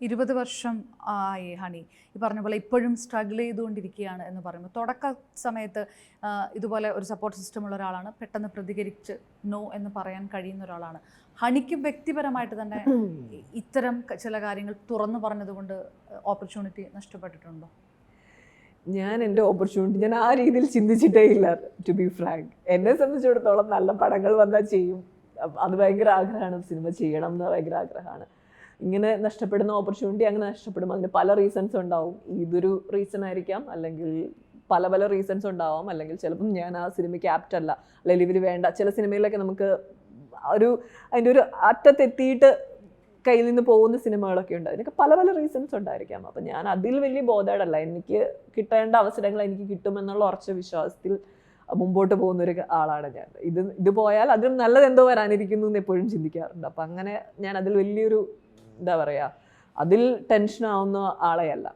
20 വർഷം ആയി ഹണി. ഈ പറഞ്ഞ പോലെ ഇപ്പോഴും സ്ട്രഗിൾ ചെയ്തുകൊണ്ടിരിക്കുകയാണ് എന്ന് പറയുമ്പോൾ തുടക്ക സമയത്ത് ഇതുപോലെ ഒരു സപ്പോർട്ട് സിസ്റ്റം ഉള്ള ഒരാളാണ്, പെട്ടെന്ന് പ്രതികരിച്ച് നോ എന്ന് പറയാൻ കഴിയുന്ന ഒരാളാണ്. ഹണിക്ക് വ്യക്തിപരമായിട്ട് തന്നെ ഇത്തരം ചില കാര്യങ്ങൾ തുറന്നു പറഞ്ഞതുകൊണ്ട് ഓപ്പർച്യൂണിറ്റി നഷ്ടപ്പെട്ടിട്ടുണ്ടോ? ഞാൻ എൻ്റെ ഓപ്പർച്യൂണിറ്റി ഞാൻ ആ രീതിയിൽ ചിന്തിച്ചിട്ടേ ഇല്ല, ടു ബി ഫ്രാങ്ക്. എന്നെ സംബന്ധിച്ചിടത്തോളം നല്ല പടങ്ങൾ വന്നാൽ ചെയ്യും, അത് ഭയങ്കര ആഗ്രഹമാണ്. സിനിമ ചെയ്യണം എന്ന് ഭയങ്കര ആഗ്രഹമാണ്. ഇങ്ങനെ നഷ്ടപ്പെടുന്ന ഓപ്പർച്യൂണിറ്റി അങ്ങനെ നഷ്ടപ്പെടും. അതിന് പല റീസൺസ് ഉണ്ടാവും. ഇതൊരു റീസൺ ആയിരിക്കാം, അല്ലെങ്കിൽ പല പല റീസൺസ് ഉണ്ടാവാം, അല്ലെങ്കിൽ ചിലപ്പം ഞാൻ ആ സിനിമയ്ക്ക് ആപ്റ്റ് അല്ല, അല്ലെങ്കിൽ ഇവർ വേണ്ട. ചില സിനിമയിലൊക്കെ നമുക്ക് അതിൻ്റെ ഒരു അറ്റത്തെത്തിയിട്ട് കയ്യിൽ നിന്ന് പോകുന്ന സിനിമകളൊക്കെ ഉണ്ട്. അതിനൊക്കെ പല പല റീസൺസ് ഉണ്ടായിരിക്കാം. അപ്പം ഞാൻ അതിൽ വലിയ ബോധേഡല്ല. എനിക്ക് കിട്ടേണ്ട അവസരങ്ങൾ എനിക്ക് കിട്ടുമെന്നുള്ള ഉറച്ച വിശ്വാസത്തിൽ മുമ്പോട്ട് പോകുന്ന ഒരു ആളാണ് ഞാൻ. ഇത് പോയാൽ അതിലും നല്ലത് എന്തോ വരാനിരിക്കുന്നു എന്ന് എപ്പോഴും ചിന്തിക്കാറുണ്ട്. അപ്പം അങ്ങനെ ഞാൻ അതിൽ വലിയൊരു എന്താ പറയുക, അതിൽ ടെൻഷൻ ആവുന്ന ആളെയല്ല.